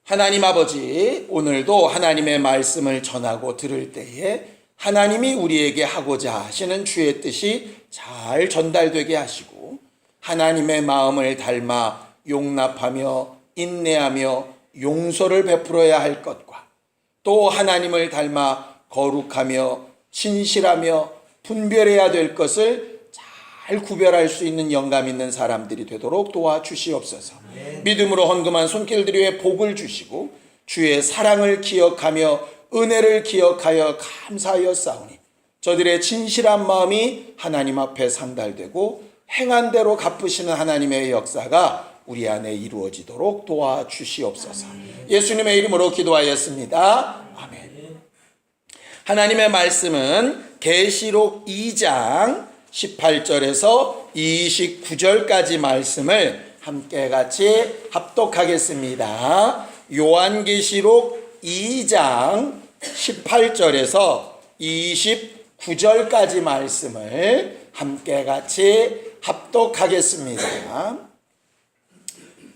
하나님 아버지, 오늘도 하나님의 말씀을 전하고 들을 때에 하나님이 우리에게 하고자 하시는 주의 뜻이 잘 전달되게 하시고 하나님의 마음을 닮아 용납하며 인내하며 용서를 베풀어야 할 것과 또 하나님을 닮아 거룩하며 신실하며 분별해야 될 것을 잘 구별할 수 있는 영감 있는 사람들이 되도록 도와주시옵소서. 믿음으로 헌금한 손길들 위에 복을 주시고 주의 사랑을 기억하며 은혜를 기억하여 감사하여 싸우니 저들의 진실한 마음이 하나님 앞에 상달되고 행한 대로 갚으시는 하나님의 역사가 우리 안에 이루어지도록 도와주시옵소서. 예수님의 이름으로 기도하였습니다. 아멘. 하나님의 말씀은 계시록 2장 18절에서 29절까지 말씀을 함께 같이 합독하겠습니다. 요한계시록 2장 18절에서 29절까지 말씀을 함께 같이 합독하겠습니다.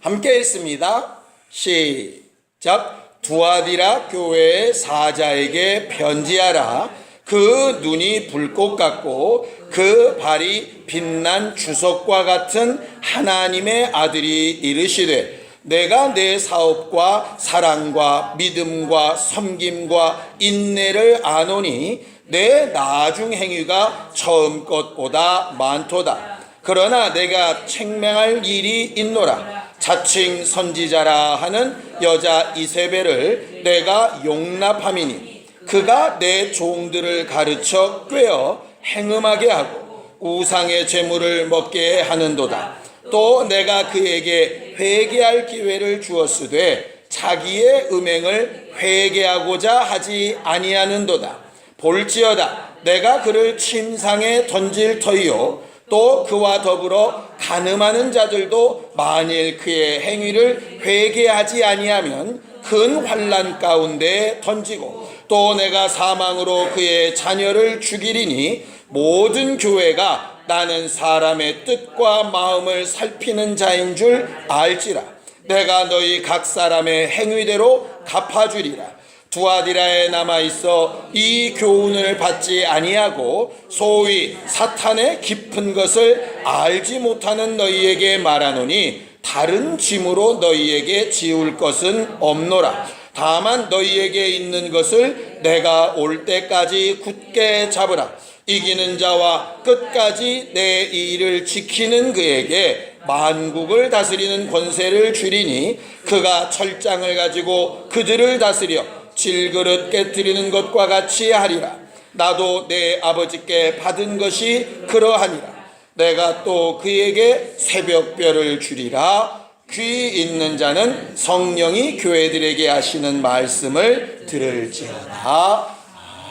함께 읽습니다. 시작. 두아디라 교회의 사자에게 편지하라. 그 눈이 불꽃 같고 그 발이 빛난 주석과 같은 하나님의 아들이 이르시되 내가 내 사업과 사랑과 믿음과 섬김과 인내를 아노니 내 나중 행위가 처음 것보다 많도다. 그러나 내가 책망할 일이 있노라. 자칭 선지자라 하는 여자 이세벨을 내가 용납함이니 그가 내 종들을 가르쳐 꿰어 행음하게 하고 우상의 제물을 먹게 하는도다. 또 내가 그에게 회개할 기회를 주었으되 자기의 음행을 회개하고자 하지 아니하는도다. 볼지어다 내가 그를 침상에 던질 터이요 또 그와 더불어 간음하는 자들도 만일 그의 행위를 회개하지 아니하면 큰 환난 가운데 던지고 또 내가 사망으로 그의 자녀를 죽이리니 모든 교회가 나는 사람의 뜻과 마음을 살피는 자인 줄 알지라. 내가 너희 각 사람의 행위대로 갚아주리라. 두아디라에 남아있어 이 교훈을 받지 아니하고 소위 사탄의 깊은 것을 알지 못하는 너희에게 말하노니 다른 짐으로 너희에게 지울 것은 없노라. 다만 너희에게 있는 것을 내가 올 때까지 굳게 잡으라. 이기는 자와 끝까지 내 일을 지키는 그에게 만국을 다스리는 권세를 주리니 그가 철장을 가지고 그들을 다스려 질그릇 깨뜨리는 것과 같이 하리라. 나도 내 아버지께 받은 것이 그러하니라. 내가 또 그에게 새벽별을 주리라. 귀 있는 자는 성령이 교회들에게 하시는 말씀을 들을지어다.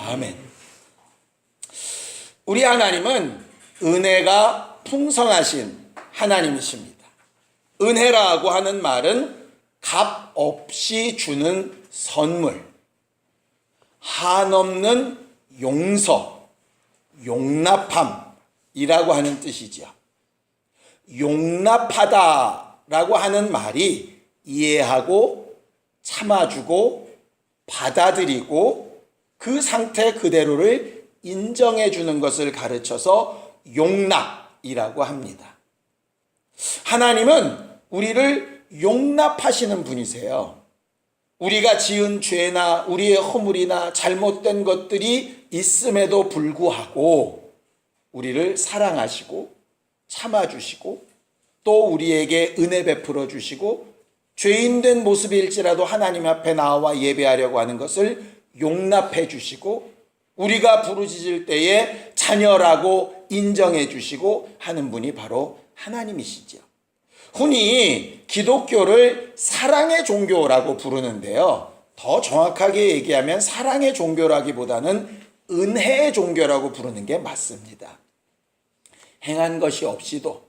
아멘. 우리 하나님은 은혜가 풍성하신 하나님이십니다. 은혜라고 하는 말은 값 없이 주는 선물, 한없는 용서, 용납함이라고 하는 뜻이죠. 용납하다라고 하는 말이 이해하고 참아주고 받아들이고 그 상태 그대로를 인정해 주는 것을 가르쳐서 용납이라고 합니다. 하나님은 우리를 용납하시는 분이세요. 우리가 지은 죄나 우리의 허물이나 잘못된 것들이 있음에도 불구하고 우리를 사랑하시고 참아주시고 또 우리에게 은혜 베풀어 주시고 죄인된 모습일지라도 하나님 앞에 나와 예배하려고 하는 것을 용납해 주시고 우리가 부르짖을 때에 자녀라고 인정해 주시고 하는 분이 바로 하나님이시죠. 흔히 기독교를 사랑의 종교라고 부르는데요. 더 정확하게 얘기하면 사랑의 종교라기보다는 은혜의 종교라고 부르는 게 맞습니다. 행한 것이 없이도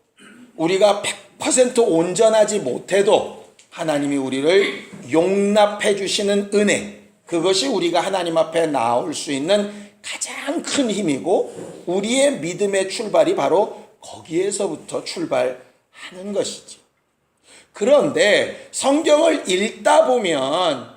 우리가 100% 온전하지 못해도 하나님이 우리를 용납해 주시는 은혜, 그것이 우리가 하나님 앞에 나올 수 있는 가장 큰 힘이고 우리의 믿음의 출발이 바로 거기에서부터 출발하는 것이죠. 그런데 성경을 읽다 보면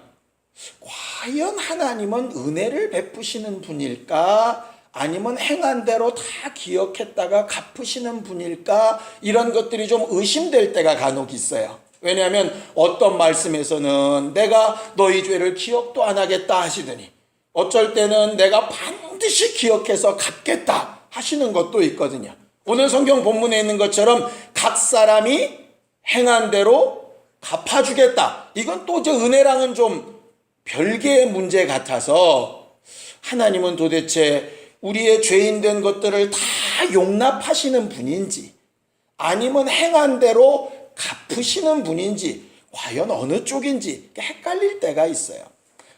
과연 하나님은 은혜를 베푸시는 분일까? 아니면 행한 대로 다 기억했다가 갚으시는 분일까? 이런 것들이 좀 의심될 때가 간혹 있어요. 왜냐하면 어떤 말씀에서는 내가 너희 죄를 기억도 안 하겠다 하시더니 어쩔 때는 내가 반드시 기억해서 갚겠다 하시는 것도 있거든요. 오늘 성경 본문에 있는 것처럼 각 사람이 행한 대로 갚아주겠다. 이건 또 저 은혜랑은 좀 별개의 문제 같아서 하나님은 도대체 우리의 죄인된 것들을 다 용납하시는 분인지 아니면 행한 대로 갚으시는 분인지 과연 어느 쪽인지 헷갈릴 때가 있어요.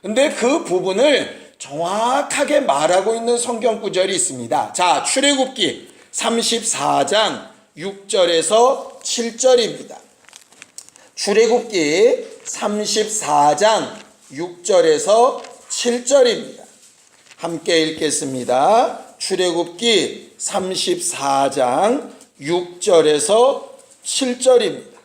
근데 그 부분을 정확하게 말하고 있는 성경 구절이 있습니다. 자, 출애굽기 34장 6절에서 7절입니다. 출애굽기 34장 6절에서 7절입니다. 함께 읽겠습니다. 출애굽기 34장 6절에서 7절입니다.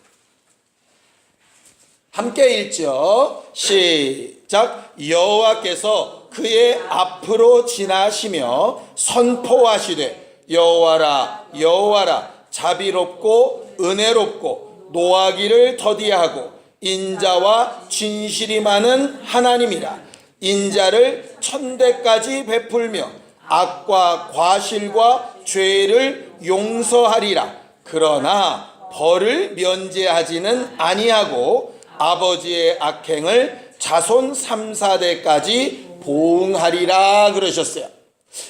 함께 읽죠. 시작. 여호와께서 그의 앞으로 지나시며 선포하시되 여호와라 여호와라 자비롭고 은혜롭고 노하기를 더디하고 인자와 진실이 많은 하나님이라. 인자를 천대까지 베풀며 악과 과실과 죄를 용서하리라. 그러나 벌을 면제하지는 아니하고 아버지의 악행을 자손 3, 4대까지 보응하리라 그러셨어요.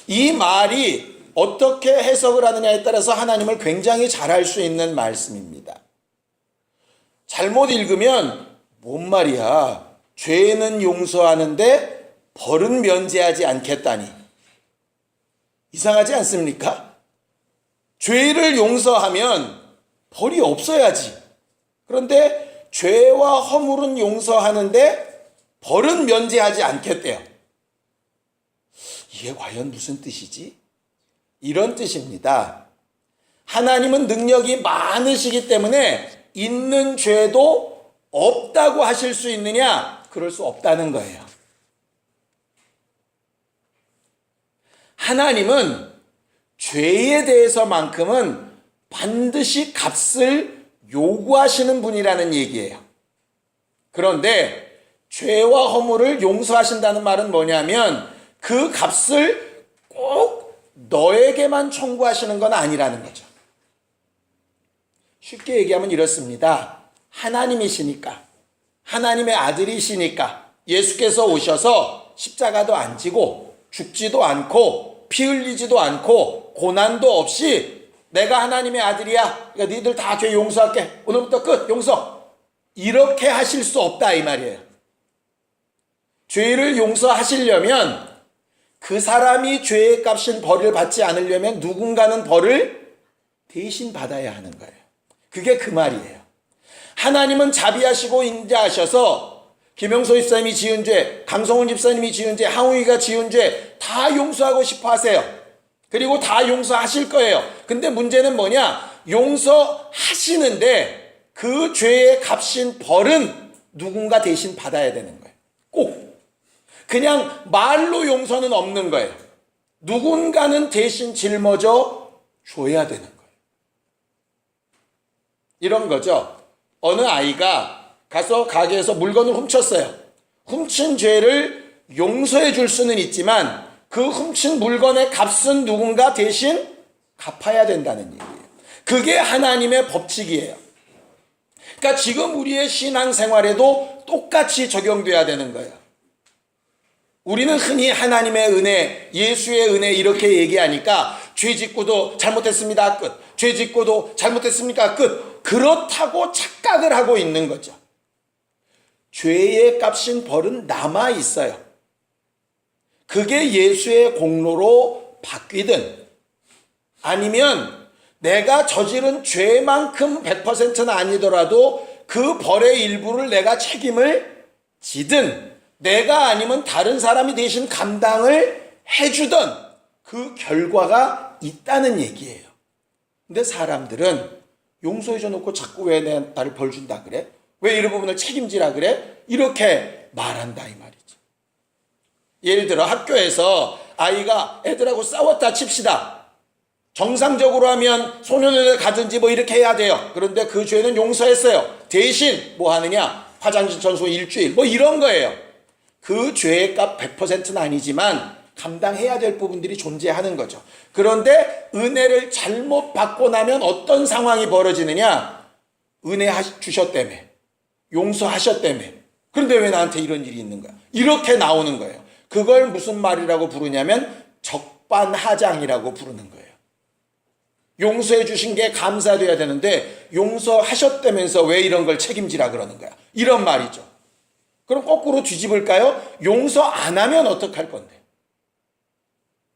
이 말이 어떻게 해석을 하느냐에 따라서 하나님을 굉장히 잘 알 수 있는 말씀입니다. 잘못 읽으면 뭔 말이야? 죄는 용서하는데 벌은 면제하지 않겠다니. 이상하지 않습니까? 죄를 용서하면 벌이 없어야지. 그런데 죄와 허물은 용서하는데 벌은 면제하지 않겠대요. 이게 과연 무슨 뜻이지? 이런 뜻입니다. 하나님은 능력이 많으시기 때문에 있는 죄도 없다고 하실 수 있느냐? 그럴 수 없다는 거예요. 하나님은 죄에 대해서만큼은 반드시 값을 요구하시는 분이라는 얘기예요. 그런데 죄와 허물을 용서하신다는 말은 뭐냐면 그 값을 꼭 너에게만 청구하시는 건 아니라는 거죠. 쉽게 얘기하면 이렇습니다. 하나님이시니까, 하나님의 아들이시니까 예수께서 오셔서 십자가도 안 지고 죽지도 않고 피 흘리지도 않고 고난도 없이 내가 하나님의 아들이야. 그러니까 니들 다 죄 용서할게. 오늘부터 끝. 용서. 이렇게 하실 수 없다 이 말이에요. 죄를 용서하시려면 그 사람이 죄의 값인 벌을 받지 않으려면 누군가는 벌을 대신 받아야 하는 거예요. 그게 그 말이에요. 하나님은 자비하시고 인자하셔서 김영소 집사님이 지은 죄, 강성훈 집사님이 지은 죄, 항우이가 지은 죄 다 용서하고 싶어 하세요. 그리고 다 용서하실 거예요. 근데 문제는 뭐냐? 용서하시는데 그 죄의 값인 벌은 누군가 대신 받아야 되는 거예요. 꼭. 그냥 말로 용서는 없는 거예요. 누군가는 대신 짊어져 줘야 되는 거예요. 이런 거죠. 어느 아이가 가서 가게에서 물건을 훔쳤어요. 훔친 죄를 용서해 줄 수는 있지만 그 훔친 물건의 값은 누군가 대신 갚아야 된다는 얘기예요. 그게 하나님의 법칙이에요. 그러니까 지금 우리의 신앙생활에도 똑같이 적용돼야 되는 거예요. 우리는 흔히 하나님의 은혜, 예수의 은혜 이렇게 얘기하니까 죄 짓고도 잘못했습니다. 끝. 죄 짓고도 잘못했습니까? 끝. 그렇다고 착각을 하고 있는 거죠. 죄의 값인 벌은 남아 있어요. 그게 예수의 공로로 바뀌든 아니면 내가 저지른 죄만큼 100%는 아니더라도 그 벌의 일부를 내가 책임을 지든 내가 아니면 다른 사람이 대신 감당을 해주던 그 결과가 있다는 얘기예요. 근데 사람들은 용서해줘 놓고 자꾸 왜 나를 벌 준다 그래? 왜 이런 부분을 책임지라 그래? 이렇게 말한다 이 말이죠. 예를 들어 학교에서 아이가 애들하고 싸웠다 칩시다. 정상적으로 하면 소년원을 가든지 뭐 이렇게 해야 돼요. 그런데 그 죄는 용서했어요. 대신 뭐 하느냐? 화장실 청소 일주일 뭐 이런 거예요. 그 죄의 값 100%는 아니지만 감당해야 될 부분들이 존재하는 거죠. 그런데 은혜를 잘못 받고 나면 어떤 상황이 벌어지느냐? 은혜 주셨다며, 용서하셨다며. 그런데 왜 나한테 이런 일이 있는 거야? 이렇게 나오는 거예요. 그걸 무슨 말이라고 부르냐면 적반하장이라고 부르는 거예요. 용서해 주신 게 감사돼야 되는데 용서하셨다면서 왜 이런 걸 책임지라 그러는 거야? 이런 말이죠. 그럼 거꾸로 뒤집을까요? 용서 안 하면 어떡할 건데?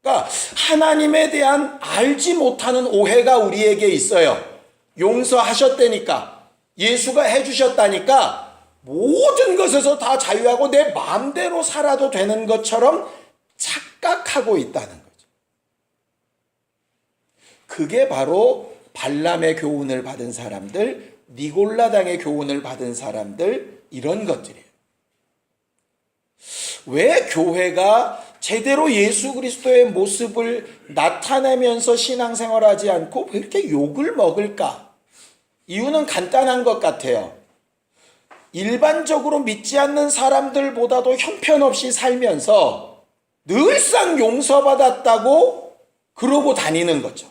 그러니까 하나님에 대한 알지 못하는 오해가 우리에게 있어요. 용서하셨다니까, 예수가 해주셨다니까 모든 것에서 다 자유하고 내 마음대로 살아도 되는 것처럼 착각하고 있다는 거죠. 그게 바로 발람의 교훈을 받은 사람들, 니골라당의 교훈을 받은 사람들, 이런 것들이에요. 왜 교회가 제대로 예수 그리스도의 모습을 나타내면서 신앙생활하지 않고 왜 이렇게 욕을 먹을까? 이유는 간단한 것 같아요. 일반적으로 믿지 않는 사람들보다도 형편없이 살면서 늘상 용서받았다고 그러고 다니는 거죠.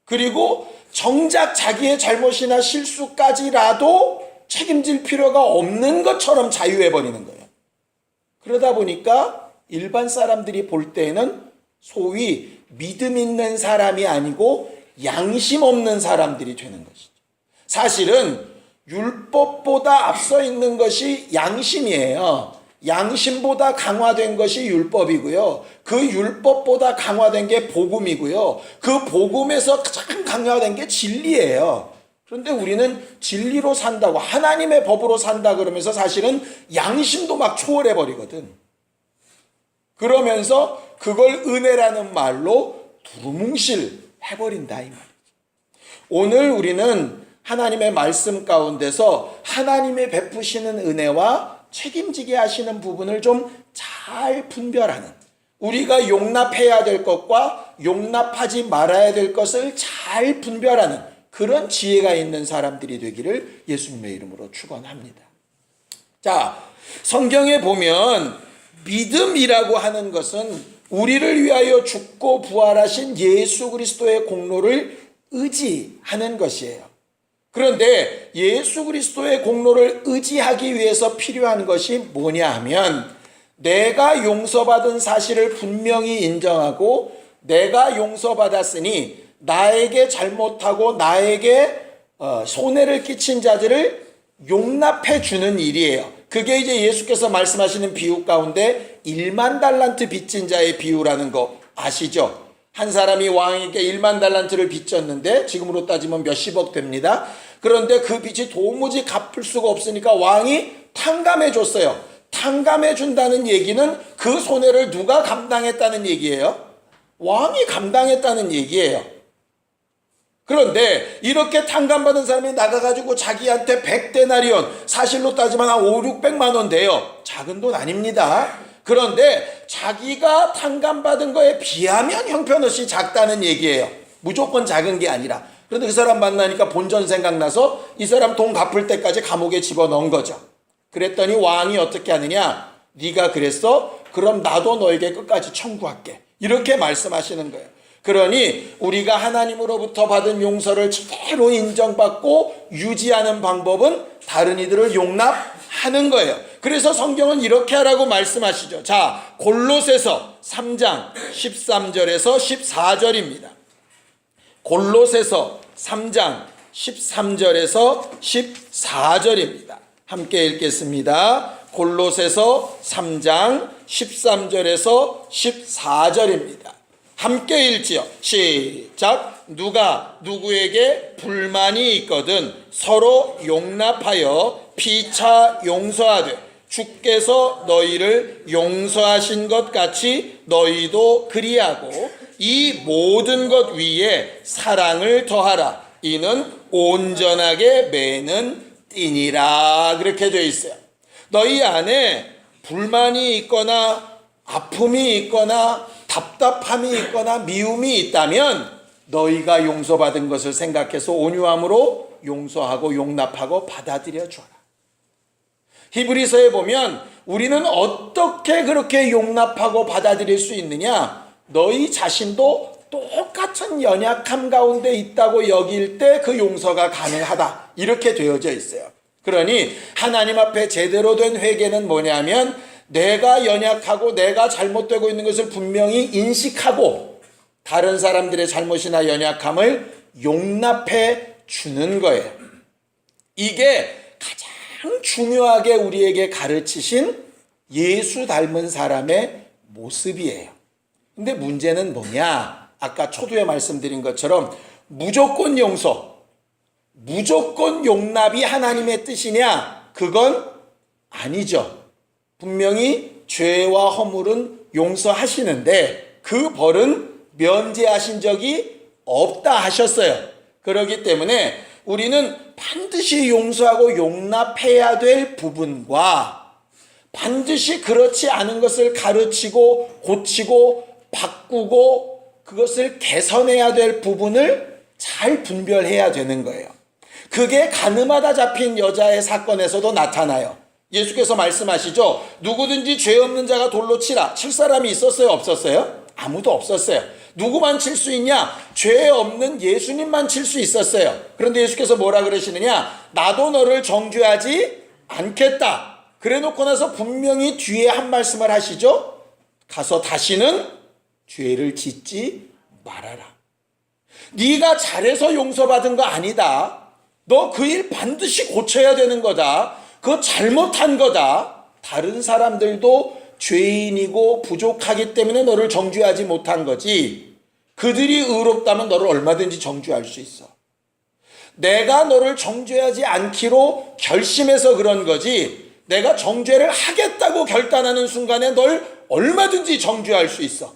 그리고 정작 자기의 잘못이나 실수까지라도 책임질 필요가 없는 것처럼 자유해버리는 거예요. 그러다 보니까 일반 사람들이 볼 때에는 소위 믿음 있는 사람이 아니고 양심 없는 사람들이 되는 것이죠. 사실은 율법보다 앞서 있는 것이 양심이에요. 양심보다 강화된 것이 율법이고요. 그 율법보다 강화된 게 복음이고요. 그 복음에서 가장 강화된 게 진리예요. 그런데 우리는 진리로 산다고, 하나님의 법으로 산다 그러면서 사실은 양심도 막 초월해버리거든. 그러면서 그걸 은혜라는 말로 두루뭉실 해버린다 이 말이죠. 오늘 우리는 하나님의 말씀 가운데서 하나님의 베푸시는 은혜와 책임지게 하시는 부분을 좀 잘 분별하는, 우리가 용납해야 될 것과 용납하지 말아야 될 것을 잘 분별하는 그런 지혜가 있는 사람들이 되기를 예수님의 이름으로 축원합니다. 자, 성경에 보면 믿음이라고 하는 것은 우리를 위하여 죽고 부활하신 예수 그리스도의 공로를 의지하는 것이에요. 그런데 예수 그리스도의 공로를 의지하기 위해서 필요한 것이 뭐냐 하면, 내가 용서받은 사실을 분명히 인정하고 내가 용서받았으니 나에게 잘못하고 나에게 손해를 끼친 자들을 용납해 주는 일이에요. 그게 이제 예수께서 말씀하시는 비유 가운데 1만 달란트 빚진 자의 비유라는 거 아시죠? 한 사람이 왕에게 1만 달란트를 빚졌는데 지금으로 따지면 몇십억 됩니다. 그런데 그 빚이 도무지 갚을 수가 없으니까 왕이 탕감해 줬어요. 탕감해 준다는 얘기는 그 손해를 누가 감당했다는 얘기예요? 왕이 감당했다는 얘기예요. 그런데 이렇게 탕감받은 사람이 나가가지고 자기한테 100데나리온, 사실로 따지면 한 5, 600만 원 돼요. 작은 돈 아닙니다. 그런데 자기가 탕감받은 거에 비하면 형편없이 작다는 얘기예요. 무조건 작은 게 아니라. 그런데 그 사람 만나니까 본전 생각나서 이 사람 돈 갚을 때까지 감옥에 집어넣은 거죠. 그랬더니 왕이 어떻게 하느냐? 네가 그랬어? 그럼 나도 너에게 끝까지 청구할게. 이렇게 말씀하시는 거예요. 그러니 우리가 하나님으로부터 받은 용서를 제대로 인정받고 유지하는 방법은 다른 이들을 용납하는 거예요. 그래서 성경은 이렇게 하라고 말씀하시죠. 자, 골로새서 3장 13절에서 14절입니다. 골로새서 3장 13절에서 14절입니다. 함께 읽겠습니다. 골로새서 3장 13절에서 14절입니다. 함께 읽지요. 시작. 누가 누구에게 불만이 있거든 서로 용납하여 피차 용서하되 주께서 너희를 용서하신 것 같이 너희도 그리하고 이 모든 것 위에 사랑을 더하라. 이는 온전하게 매는 띠니라. 그렇게 되어 있어요. 너희 안에 불만이 있거나 아픔이 있거나 답답함이 있거나 미움이 있다면 너희가 용서받은 것을 생각해서 온유함으로 용서하고 용납하고 받아들여 줘라. 히브리서에 보면 우리는 어떻게 그렇게 용납하고 받아들일 수 있느냐? 너희 자신도 똑같은 연약함 가운데 있다고 여길 때 그 용서가 가능하다. 이렇게 되어져 있어요. 그러니 하나님 앞에 제대로 된 회개는 뭐냐면 내가 연약하고 내가 잘못되고 있는 것을 분명히 인식하고 다른 사람들의 잘못이나 연약함을 용납해 주는 거예요. 이게 가장 중요하게 우리에게 가르치신 예수 닮은 사람의 모습이에요. 근데 문제는 뭐냐? 아까 초두에 말씀드린 것처럼 무조건 용서, 무조건 용납이 하나님의 뜻이냐? 그건 아니죠. 분명히 죄와 허물은 용서하시는데 그 벌은 면제하신 적이 없다 하셨어요. 그렇기 때문에 우리는 반드시 용서하고 용납해야 될 부분과 반드시 그렇지 않은 것을 가르치고 고치고 바꾸고 그것을 개선해야 될 부분을 잘 분별해야 되는 거예요. 그게 가늠하다 잡힌 여자의 사건에서도 나타나요. 예수께서 말씀하시죠. 누구든지 죄 없는 자가 돌로 치라. 칠 사람이 있었어요? 없었어요? 아무도 없었어요. 누구만 칠 수 있냐? 죄 없는 예수님만 칠 수 있었어요. 그런데 예수께서 뭐라 그러시느냐? 나도 너를 정죄하지 않겠다. 그래 놓고 나서 분명히 뒤에 한 말씀을 하시죠. 가서 다시는 죄를 짓지 말아라. 네가 잘해서 용서받은 거 아니다. 너 그 일 반드시 고쳐야 되는 거다. 그거 잘못한 거다. 다른 사람들도 죄인이고 부족하기 때문에 너를 정죄하지 못한 거지. 그들이 의롭다면 너를 얼마든지 정죄할 수 있어. 내가 너를 정죄하지 않기로 결심해서 그런 거지. 내가 정죄를 하겠다고 결단하는 순간에 널 얼마든지 정죄할 수 있어.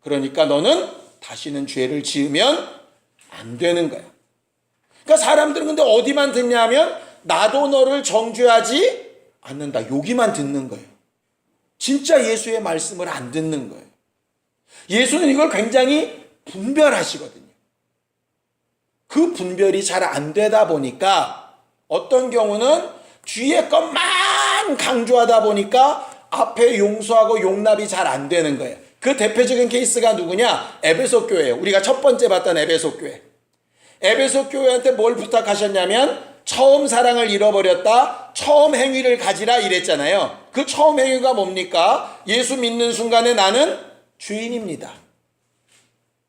그러니까 너는 다시는 죄를 지으면 안 되는 거야. 그러니까 사람들은 근데 어디만 듣냐면 나도 너를 정죄하지 않는다. 여기만 듣는 거예요. 진짜 예수의 말씀을 안 듣는 거예요. 예수는 이걸 굉장히 분별하시거든요. 그 분별이 잘 안 되다 보니까 어떤 경우는 뒤에 것만 강조하다 보니까 앞에 용서하고 용납이 잘 안 되는 거예요. 그 대표적인 케이스가 누구냐? 에베소 교회예요. 우리가 첫 번째 봤던 에베소 교회. 에베소 교회한테 뭘 부탁하셨냐면 처음 사랑을 잃어버렸다. 처음 행위를 가지라 이랬잖아요. 그 처음 행위가 뭡니까? 예수 믿는 순간에 나는 죄인입니다.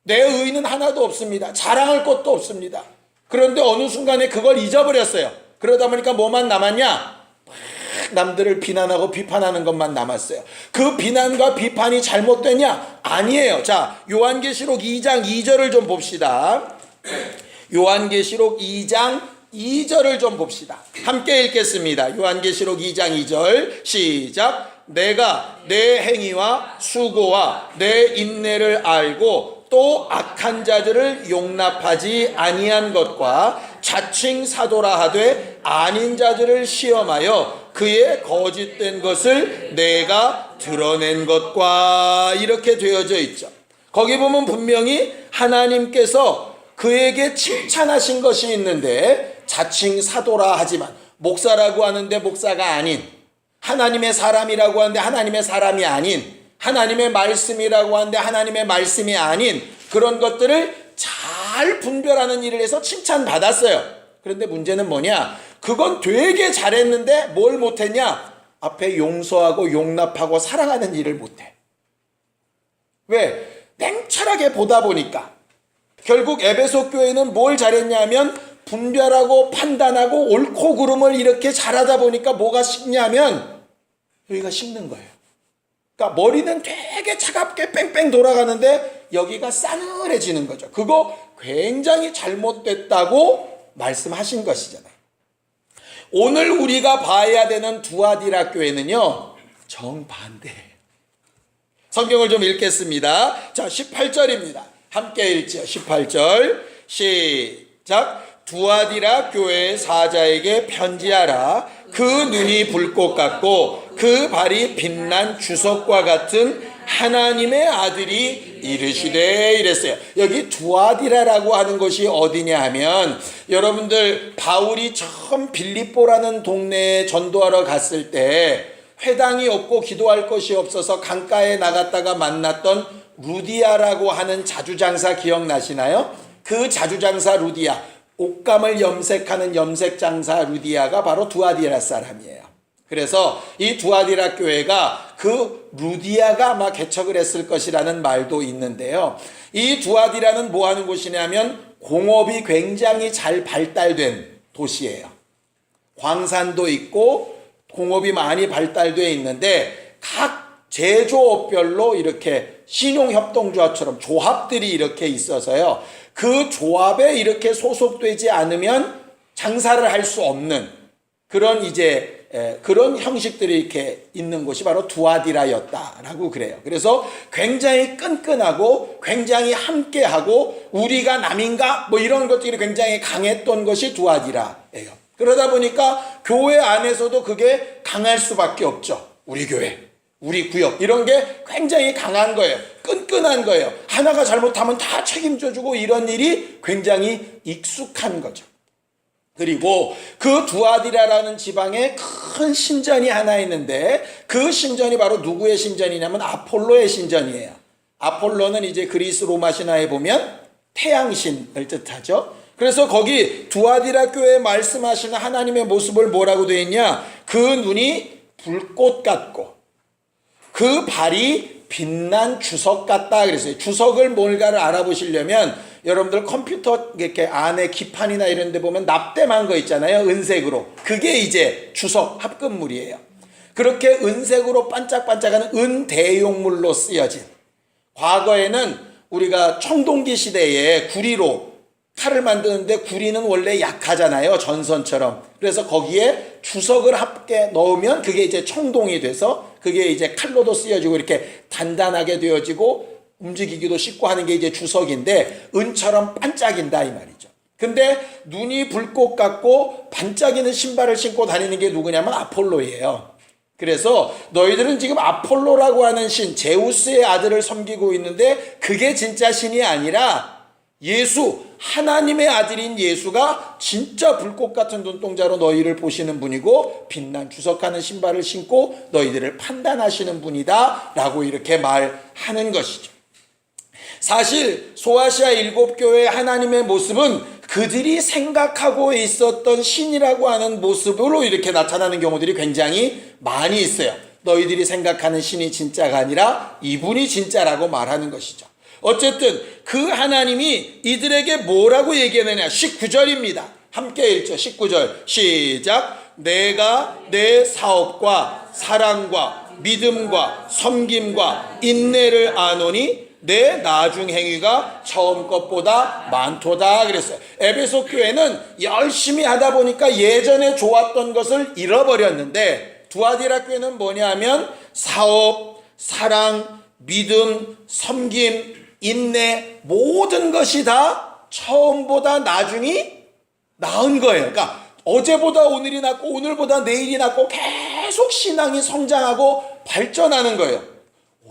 내 의는 하나도 없습니다. 자랑할 것도 없습니다. 그런데 어느 순간에 그걸 잊어버렸어요. 그러다 보니까 뭐만 남았냐? 남들을 비난하고 비판하는 것만 남았어요. 그 비난과 비판이 잘못되냐? 아니에요. 자, 요한계시록 2장 2절을 좀 봅시다. 요한계시록 2장 2절을 좀 봅시다. 함께 읽겠습니다. 요한계시록 2장 2절 시작. 내가 내 행위와 수고와 내 인내를 알고 또 악한 자들을 용납하지 아니한 것과 자칭 사도라 하되 아닌 자들을 시험하여 그의 거짓된 것을 내가 드러낸 것과 이렇게 되어져 있죠. 거기 보면 분명히 하나님께서 그에게 칭찬하신 것이 있는데 자칭 사도라 하지만 목사라고 하는데 목사가 아닌 하나님의 사람이라고 하는데 하나님의 사람이 아닌 하나님의 말씀이라고 하는데 하나님의 말씀이 아닌 그런 것들을 잘 분별하는 일을 해서 칭찬받았어요. 그런데 문제는 뭐냐? 그건 되게 잘했는데 뭘 못했냐? 앞에 용서하고 용납하고 사랑하는 일을 못해. 왜? 냉철하게 보다 보니까 결국 에베소 교회는 뭘 잘했냐면 분별하고 판단하고 옳고 그름을 이렇게 잘하다 보니까 뭐가 식냐면 여기가 식는 거예요. 그러니까 머리는 되게 차갑게 뺑뺑 돌아가는데 여기가 싸늘해지는 거죠. 그거 굉장히 잘못됐다고 말씀하신 것이잖아요. 오늘 우리가 봐야 되는 두아디라 교회는요, 정반대예요. 성경을 좀 읽겠습니다. 자, 18절입니다. 함께 읽죠. 18절 시작. 두아디라 교회의 사자에게 편지하라. 그 눈이 불꽃 같고 그 발이 빛난 주석과 같은 하나님의 아들이 이르시되 이랬어요. 여기 두아디라라고 하는 것이 어디냐 하면, 여러분들 바울이 처음 빌립보라는 동네에 전도하러 갔을 때 회당이 없고 기도할 것이 없어서 강가에 나갔다가 만났던 루디아라고 하는 자주장사 기억나시나요? 그 자주장사 루디아, 옷감을 염색하는 염색장사 루디아가 바로 두아디라 사람이에요. 그래서 이 두아디라 교회가 그 루디아가 아마 개척을 했을 것이라는 말도 있는데요. 이 두아디라는 뭐 하는 곳이냐면 공업이 굉장히 잘 발달된 도시예요. 광산도 있고 공업이 많이 발달되어 있는데 각 제조업별로 이렇게 신용협동조합처럼 조합들이 이렇게 있어서요. 그 조합에 이렇게 소속되지 않으면 장사를 할 수 없는 그런 형식들이 이렇게 있는 곳이 바로 두아디라였다라고 그래요. 그래서 굉장히 끈끈하고 굉장히 함께하고 우리가 남인가 뭐 이런 것들이 굉장히 강했던 것이 두아디라예요. 그러다 보니까 교회 안에서도 그게 강할 수밖에 없죠. 우리 교회, 우리 구역 이런 게 굉장히 강한 거예요. 끈끈한 거예요. 하나가 잘못하면 다 책임져주고 이런 일이 굉장히 익숙한 거죠. 그리고 그 두아디라라는 지방에 큰 신전이 하나 있는데 그 신전이 바로 누구의 신전이냐면 아폴로의 신전이에요. 아폴로는 이제 그리스 로마 신화에 보면 태양신을 뜻하죠. 그래서 거기 두아디라 교회에 말씀하시는 하나님의 모습을 뭐라고 되어 있냐? 그 눈이 불꽃 같고 그 발이 빛난 주석 같다 그랬어요. 주석을 뭘까를 알아보시려면 여러분들 컴퓨터 이렇게 안에 기판이나 이런 데 보면 납땜한 거 있잖아요. 은색으로. 그게 이제 주석 합금물이에요. 그렇게 은색으로 반짝반짝하는 은대용물로 쓰여진, 과거에는 우리가 청동기 시대에 구리로 칼을 만드는데 구리는 원래 약하잖아요. 전선처럼. 그래서 거기에 주석을 함께 넣으면 그게 이제 청동이 돼서 그게 이제 칼로도 쓰여지고 이렇게 단단하게 되어지고 움직이기도 쉽고 하는 게 이제 주석인데 은처럼 반짝인다 이 말이죠. 근데 눈이 불꽃 같고 반짝이는 신발을 신고 다니는 게 누구냐면 아폴로예요. 그래서 너희들은 지금 아폴로라고 하는 신, 제우스의 아들을 섬기고 있는데 그게 진짜 신이 아니라 예수, 하나님의 아들인 예수가 진짜 불꽃 같은 눈동자로 너희를 보시는 분이고 빛난 주석하는 신발을 신고 너희들을 판단하시는 분이다 라고 이렇게 말하는 것이죠. 사실 소아시아 7교회의 하나님의 모습은 그들이 생각하고 있었던 신이라고 하는 모습으로 이렇게 나타나는 경우들이 굉장히 많이 있어요. 너희들이 생각하는 신이 진짜가 아니라 이분이 진짜라고 말하는 것이죠. 어쨌든 그 하나님이 이들에게 뭐라고 얘기하느냐. 19절입니다. 함께 읽죠. 19절 시작. 내가 내 사업과 사랑과 믿음과 섬김과 인내를 아노니 내 나중 행위가 처음 것보다 많도다 그랬어요. 에베소 교회는 열심히 하다 보니까 예전에 좋았던 것을 잃어버렸는데 두아디라 교회는 뭐냐 하면 사업, 사랑, 믿음, 섬김, 인내 모든 것이 다 처음보다 나중이 나은 거예요. 그러니까 어제보다 오늘이 낫고 오늘보다 내일이 낫고 계속 신앙이 성장하고 발전하는 거예요.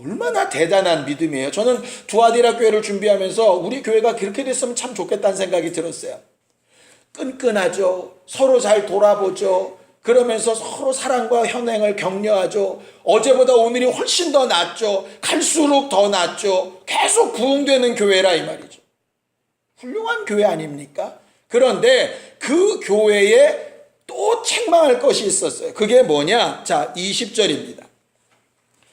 얼마나 대단한 믿음이에요. 저는 두아디라 교회를 준비하면서 우리 교회가 그렇게 됐으면 참 좋겠다는 생각이 들었어요. 끈끈하죠. 서로 잘 돌아보죠. 그러면서 서로 사랑과 현행을 격려하죠. 어제보다 오늘이 훨씬 더 낫죠. 갈수록 더 낫죠. 계속 부흥되는 교회라 이 말이죠. 훌륭한 교회 아닙니까? 그런데 그 교회에 또 책망할 것이 있었어요. 그게 뭐냐? 자, 20절입니다.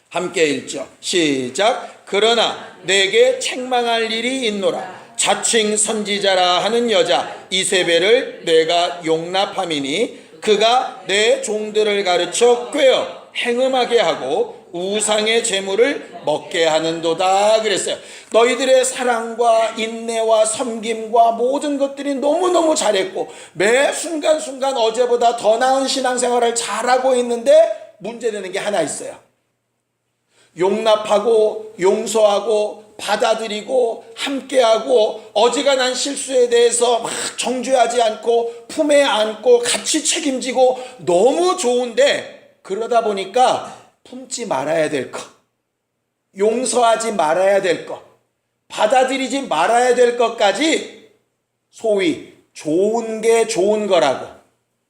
함께 읽죠. 시작. 그러나 내게 책망할 일이 있노라. 자칭 선지자라 하는 여자 이세벨을 내가 용납함이니 그가 내 종들을 가르쳐 꾀어 행음하게 하고 우상의 재물을 먹게 하는도다 그랬어요. 너희들의 사랑과 인내와 섬김과 모든 것들이 너무너무 잘했고 매 순간순간 어제보다 더 나은 신앙생활을 잘하고 있는데 문제되는 게 하나 있어요. 용납하고 용서하고 받아들이고 함께하고 어지간한 실수에 대해서 막 정죄하지 않고 품에 안고 같이 책임지고 너무 좋은데, 그러다 보니까 품지 말아야 될 것, 용서하지 말아야 될 것, 받아들이지 말아야 될 것까지 소위 좋은 게 좋은 거라고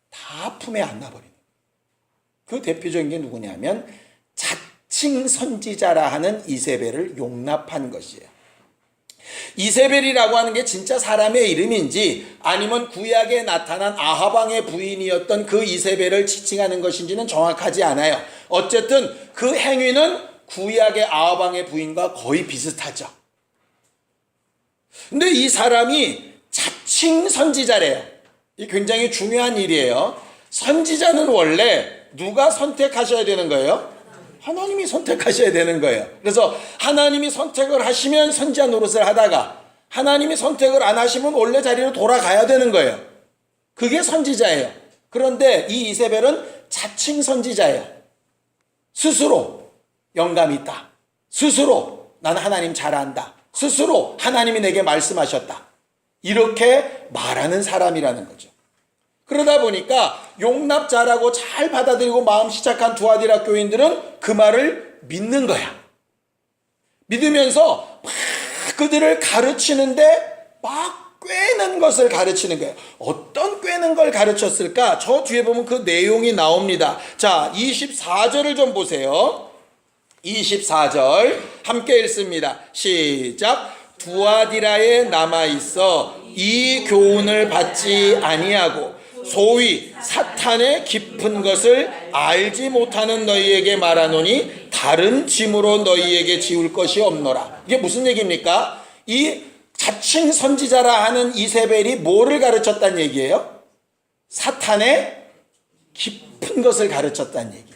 다 품에 안나버리는. 그 대표적인 게 누구냐면 자칭 선지자라 하는 이세벨을 용납한 것이에요. 이세벨이라고 하는 게 진짜 사람의 이름인지 아니면 구약에 나타난 아하방의 부인이었던 그 이세벨을 지칭하는 것인지는 정확하지 않아요. 어쨌든 그 행위는 구약의 아하방의 부인과 거의 비슷하죠. 근데 이 사람이 자칭 선지자래요. 이 굉장히 중요한 일이에요. 선지자는 원래 누가 선택하셔야 되는 거예요? 하나님이 선택하셔야 되는 거예요. 그래서 하나님이 선택을 하시면 선지자 노릇을 하다가 하나님이 선택을 안 하시면 원래 자리로 돌아가야 되는 거예요. 그게 선지자예요. 그런데 이 이세벨은 자칭 선지자예요. 스스로 영감이 있다. 스스로 나는 하나님 잘 안다. 스스로 하나님이 내게 말씀하셨다. 이렇게 말하는 사람이라는 거죠. 그러다 보니까 용납자라고 잘 받아들이고 마음 시작한 두아디라 교인들은 그 말을 믿는 거야. 믿으면서 막 그들을 가르치는데 막 꿰는 것을 가르치는 거예요. 어떤 꿰는 걸 가르쳤을까? 저 뒤에 보면 그 내용이 나옵니다. 자, 24절을 좀 보세요. 24절 함께 읽습니다. 시작. 두아디라에 남아있어 이 교훈을 받지 아니하고 소위 사탄의 깊은 것을 알지 못하는 너희에게 말하노니 다른 짐으로 너희에게 지울 것이 없노라. 이게 무슨 얘기입니까? 이 자칭 선지자라 하는 이세벨이 뭐를 가르쳤다는 얘기예요? 사탄의 깊은 것을 가르쳤다는 얘기예요.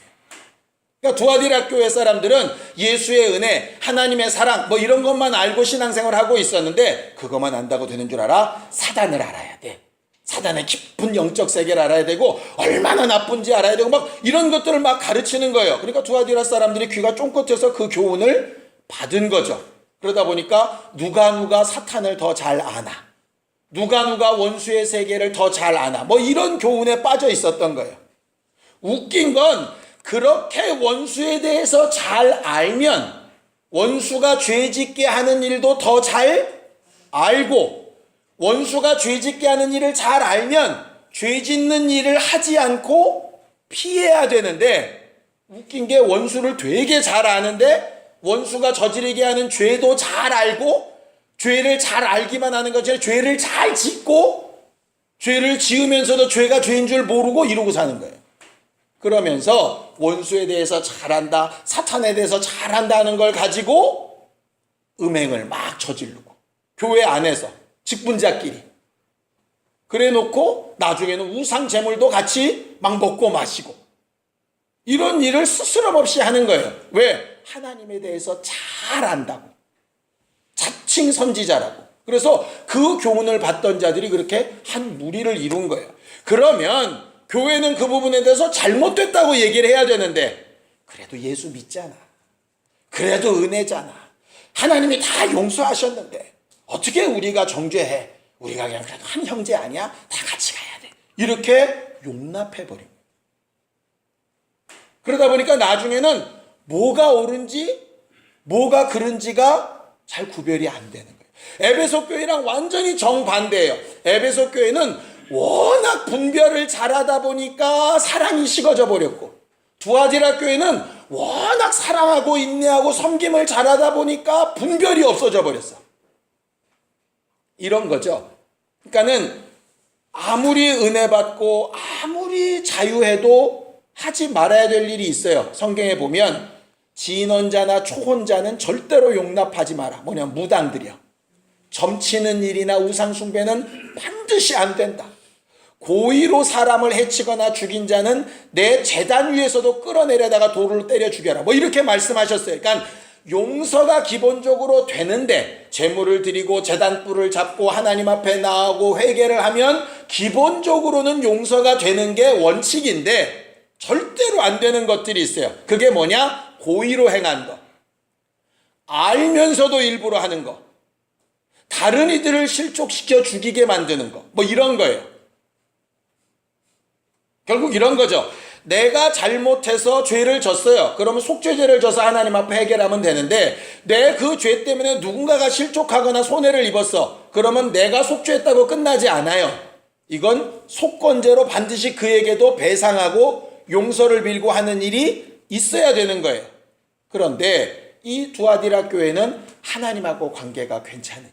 그러니까 두아디라 교회 사람들은 예수의 은혜, 하나님의 사랑 뭐 이런 것만 알고 신앙생활을 하고 있었는데, 그것만 안다고 되는 줄 알아? 사단을 알아야 돼. 사단의 깊은 영적 세계를 알아야 되고 얼마나 나쁜지 알아야 되고 막 이런 것들을 막 가르치는 거예요. 그러니까 두아디라 사람들이 귀가 쫑긋해서 그 교훈을 받은 거죠. 그러다 보니까 누가 사탄을 더 잘 아나, 누가 원수의 세계를 더 잘 아나, 뭐 이런 교훈에 빠져 있었던 거예요. 웃긴 건 그렇게 원수에 대해서 잘 알면 원수가 죄짓게 하는 일도 더 잘 알고, 원수가 죄짓게 하는 일을 잘 알면 죄짓는 일을 하지 않고 피해야 되는데, 웃긴 게 원수를 되게 잘 아는데 원수가 저지르게 하는 죄도 잘 알고, 죄를 잘 알기만 하는 것이 아니라 죄를 잘 짓고, 죄를 지으면서도 죄가 죄인 줄 모르고 이러고 사는 거예요. 그러면서 원수에 대해서 잘한다, 사탄에 대해서 잘한다는 걸 가지고 음행을 막 저지르고, 교회 안에서 직분자끼리 그래 놓고 나중에는 우상 제물도 같이 막 먹고 마시고, 이런 일을 스스럼 없이 하는 거예요. 왜? 하나님에 대해서 잘 안다고, 자칭 선지자라고. 그래서 그 교훈을 받던 자들이 그렇게 한 무리를 이룬 거예요. 그러면 교회는 그 부분에 대해서 잘못됐다고 얘기를 해야 되는데, 그래도 예수 믿잖아, 그래도 은혜잖아, 하나님이 다 용서하셨는데 어떻게 우리가 정죄해? 우리가 그냥 한 형제 아니야? 다 같이 가야 돼. 이렇게 용납해버린 거예요. 그러다 보니까 나중에는 뭐가 옳은지 뭐가 그른지가 잘 구별이 안 되는 거예요. 에베소 교회랑 완전히 정반대예요. 에베소 교회는 워낙 분별을 잘하다 보니까 사랑이 식어져 버렸고, 두아디라 교회는 워낙 사랑하고 인내하고 섬김을 잘하다 보니까 분별이 없어져 버렸어. 이런 거죠. 그러니까는 아무리 은혜 받고 아무리 자유해도 하지 말아야 될 일이 있어요. 성경에 보면 진언자나 초혼자는 절대로 용납하지 마라. 뭐냐, 무당들이요. 점치는 일이나 우상숭배는 반드시 안 된다. 고의로 사람을 해치거나 죽인 자는 내 제단 위에서도 끌어내려다가 돌을 때려 죽여라. 뭐 이렇게 말씀하셨어요. 그러니까 용서가 기본적으로 되는데, 제물을 드리고 제단불을 잡고 하나님 앞에 나아가고 회개를 하면 기본적으로는 용서가 되는 게 원칙인데, 절대로 안 되는 것들이 있어요. 그게 뭐냐? 고의로 행한 것. 알면서도 일부러 하는 거, 다른 이들을 실족시켜 죽이게 만드는 거, 뭐 이런 거예요. 결국 이런 거죠. 내가 잘못해서 죄를 졌어요. 그러면 속죄죄를 져서 하나님 앞에 해결하면 되는데, 내 그 죄 때문에 누군가가 실족하거나 손해를 입었어. 그러면 내가 속죄했다고 끝나지 않아요. 이건 속건제로 반드시 그에게도 배상하고 용서를 빌고 하는 일이 있어야 되는 거예요. 그런데 이 두아디라 교회는 하나님하고 관계가 괜찮으니,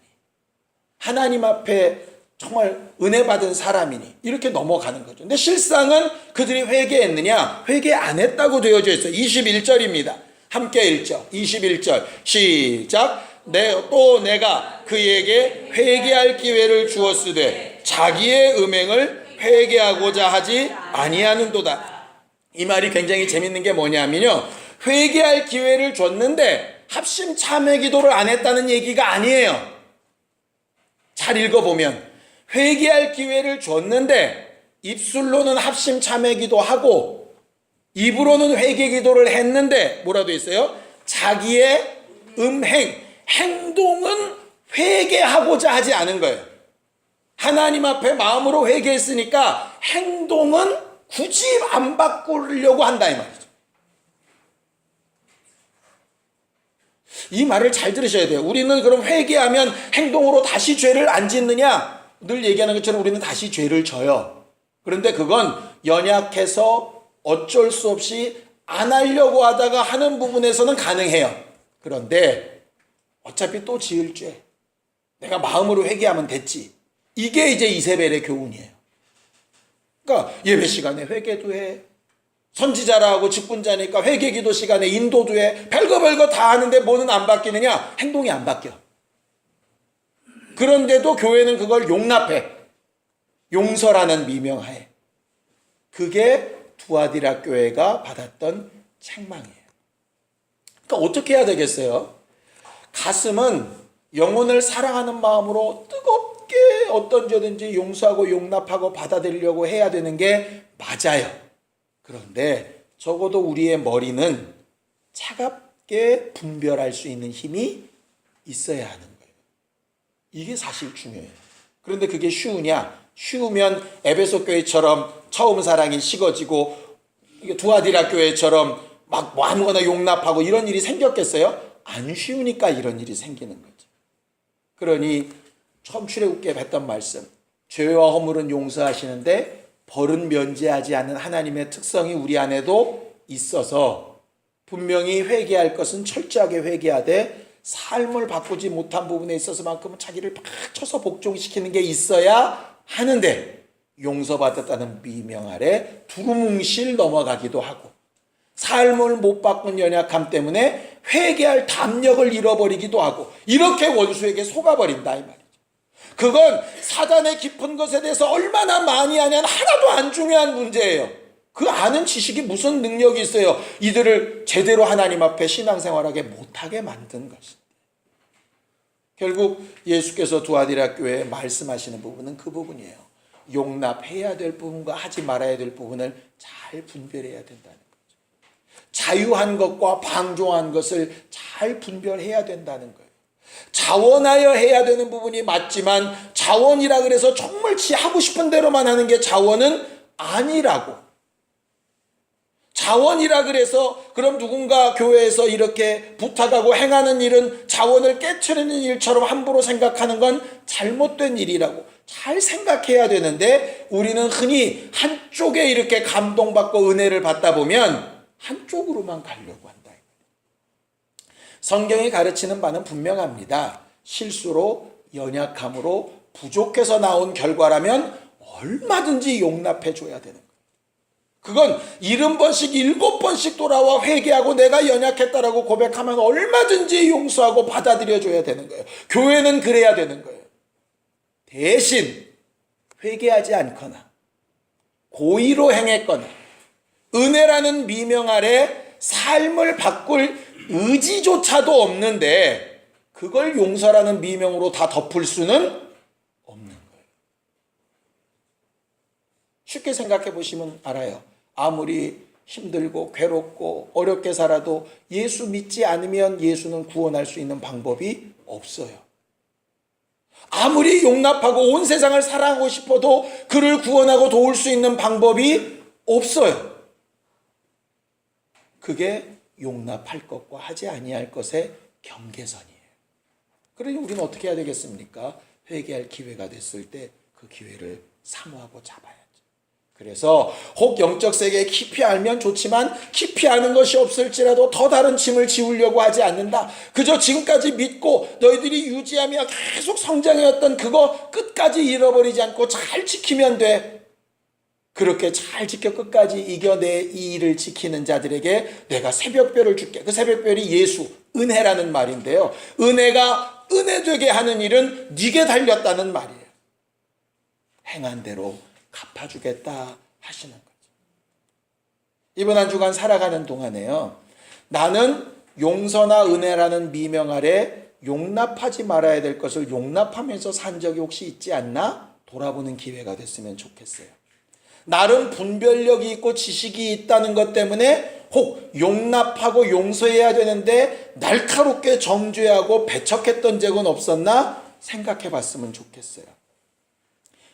하나님 앞에 정말 은혜 받은 사람이니 이렇게 넘어가는 거죠. 근데 실상은 그들이 회개했느냐? 회개 안 했다고 되어져 있어요. 21절입니다. 함께 읽죠. 21절 시작. 또 내가 그에게 회개할 기회를 주었으되 자기의 음행을 회개하고자 하지 아니하는도다. 이 말이 굉장히 재밌는 게 뭐냐면요, 회개할 기회를 줬는데 합심 참회 기도를 안 했다는 얘기가 아니에요. 잘 읽어보면 회개할 기회를 줬는데 입술로는 합심 참회 기도하고 입으로는 회개 기도를 했는데 뭐라 돼 있어요? 자기의 행동은 회개하고자 하지 않은 거예요. 하나님 앞에 마음으로 회개했으니까 행동은 굳이 안 바꾸려고 한다 이 말이죠. 이 말을 잘 들으셔야 돼요. 우리는 그럼 회개하면 행동으로 다시 죄를 안 짓느냐? 늘 얘기하는 것처럼 우리는 다시 죄를 져요. 그런데 그건 연약해서 어쩔 수 없이 안 하려고 하다가 하는 부분에서는 가능해요. 그런데 어차피 또 지을 죄, 내가 마음으로 회개하면 됐지. 이게 이제 이세벨의 교훈이에요. 그러니까 예배 시간에 회개도 해, 선지자라고 직분자니까 회개기도 시간에 인도도 해, 별거 다 하는데 뭐는 안 바뀌느냐? 행동이 안 바뀌어. 그런데도 교회는 그걸 용납해. 용서라는 미명하에. 그게 두아디라 교회가 받았던 책망이에요. 그러니까 어떻게 해야 되겠어요? 가슴은 영혼을 사랑하는 마음으로 뜨겁게 어떤 죄든지 용서하고 용납하고 받아들이려고 해야 되는 게 맞아요. 그런데 적어도 우리의 머리는 차갑게 분별할 수 있는 힘이 있어야 하는 거예요. 이게 사실 중요해요. 그런데 그게 쉬우냐? 쉬우면 에베소 교회처럼 처음 사랑이 식어지고 두아디라 교회처럼 막 뭐 아무거나 용납하고 이런 일이 생겼겠어요? 안 쉬우니까 이런 일이 생기는 거죠. 그러니 처음 출애굽기에 했던 말씀, 죄와 허물은 용서하시는데 벌은 면제하지 않는 하나님의 특성이 우리 안에도 있어서 분명히 회개할 것은 철저하게 회개하되 삶을 바꾸지 못한 부분에 있어서만큼은 자기를 팍 쳐서 복종시키는 게 있어야 하는데, 용서받았다는 미명 아래 두루뭉실 넘어가기도 하고 삶을 못 바꾼 연약함 때문에 회개할 담력을 잃어버리기도 하고 이렇게 원수에게 속아버린다 이 말이죠. 그건 사단의 깊은 것에 대해서 얼마나 많이 하냐는 하나도 안 중요한 문제예요. 그 아는 지식이 무슨 능력이 있어요? 이들을 제대로 하나님 앞에 신앙생활하게 못하게 만든 것입니다. 결국 예수께서 두아디라 교회에 말씀하시는 부분은 그 부분이에요. 용납해야 될 부분과 하지 말아야 될 부분을 잘 분별해야 된다는 거죠. 자유한 것과 방종한 것을 잘 분별해야 된다는 거예요. 자원하여 해야 되는 부분이 맞지만 자원이라 그래서 정말 지 하고 싶은 대로만 하는 게 자원은 아니라고. 자원이라 그래서 그럼 누군가 교회에서 이렇게 부탁하고 행하는 일은 자원을 깨트리는 일처럼 함부로 생각하는 건 잘못된 일이라고 잘 생각해야 되는데, 우리는 흔히 한쪽에 이렇게 감동받고 은혜를 받다 보면 한쪽으로만 가려고 한다. 성경이 가르치는 바는 분명합니다. 실수로, 연약함으로, 부족해서 나온 결과라면 얼마든지 용납해 줘야 되는 거예요. 그건 70번씩 7번씩 돌아와 회개하고 내가 연약했다라고 고백하면 얼마든지 용서하고 받아들여 줘야 되는 거예요. 교회는 그래야 되는 거예요. 대신 회개하지 않거나 고의로 행했거나 은혜라는 미명 아래 삶을 바꿀 의지조차도 없는데 그걸 용서라는 미명으로 다 덮을 수는 없는 거예요. 쉽게 생각해 보시면 알아요. 아무리 힘들고 괴롭고 어렵게 살아도 예수 믿지 않으면 예수는 구원할 수 있는 방법이 없어요. 아무리 용납하고 온 세상을 사랑하고 싶어도 그를 구원하고 도울 수 있는 방법이 없어요. 그게 용납할 것과 하지 아니할 것의 경계선이에요. 그러니 우리는 어떻게 해야 되겠습니까? 회개할 기회가 됐을 때 그 기회를 사모하고 잡아야죠. 그래서 혹 영적 세계에 깊이 알면 좋지만 깊이 아는 것이 없을지라도 더 다른 짐을 지우려고 하지 않는다. 그저 지금까지 믿고 너희들이 유지하며 계속 성장해왔던 그거 끝까지 잃어버리지 않고 잘 지키면 돼. 그렇게 잘 지켜 끝까지 이겨내 이 일을 지키는 자들에게 내가 새벽별을 줄게. 그 새벽별이 예수, 은혜라는 말인데요. 은혜가 은혜되게 하는 일은 네게 달렸다는 말이에요. 행한 대로 갚아주겠다 하시는 거죠. 이번 한 주간 살아가는 동안에요. 나는 용서나 은혜라는 미명 아래 용납하지 말아야 될 것을 용납하면서 산 적이 혹시 있지 않나? 돌아보는 기회가 됐으면 좋겠어요. 나름 분별력이 있고 지식이 있다는 것 때문에 혹 용납하고 용서해야 되는데 날카롭게 정죄하고 배척했던 적은 없었나? 생각해 봤으면 좋겠어요.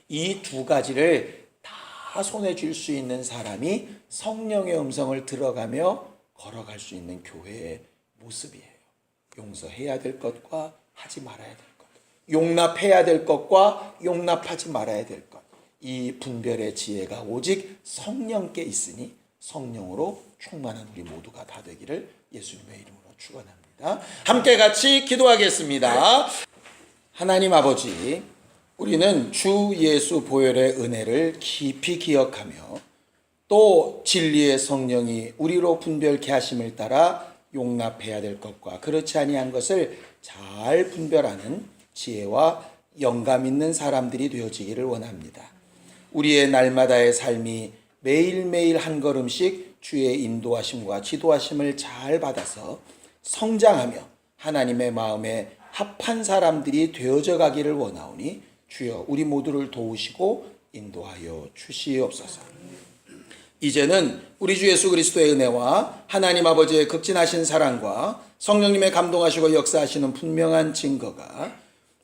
이 두 가지를 다 손에 쥘 수 있는 사람이 성령의 음성을 들어가며 걸어갈 수 있는 교회의 모습이에요. 용서해야 될 것과 하지 말아야 될 것, 용납해야 될 것과 용납하지 말아야 될 것, 이 분별의 지혜가 오직 성령께 있으니 성령으로 충만한 우리 모두가 다 되기를 예수님의 이름으로 축원합니다. 함께 같이 기도하겠습니다. 하나님 아버지, 우리는 주 예수 보혈의 은혜를 깊이 기억하며 또 진리의 성령이 우리로 분별케 하심을 따라 용납해야 될 것과 그렇지 아니한 것을 잘 분별하는 지혜와 영감 있는 사람들이 되어지기를 원합니다. 우리의 날마다의 삶이 매일매일 한 걸음씩 주의 인도하심과 지도하심을 잘 받아서 성장하며 하나님의 마음에 합한 사람들이 되어져 가기를 원하오니 주여 우리 모두를 도우시고 인도하여 주시옵소서. 이제는 우리 주 예수 그리스도의 은혜와 하나님 아버지의 극진하신 사랑과 성령님의 감동하시고 역사하시는 분명한 증거가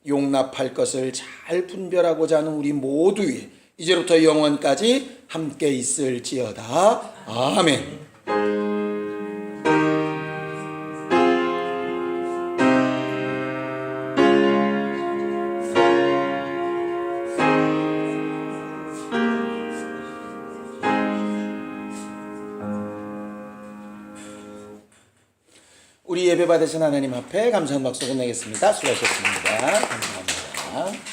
용납할 것을 잘 분별하고자 하는 우리 모두 위에 이제부터 영원까지 함께 있을지어다. 아멘. 우리 예배 받으신 하나님 앞에 감사한 박수 보내겠습니다. 수고하셨습니다. 감사합니다.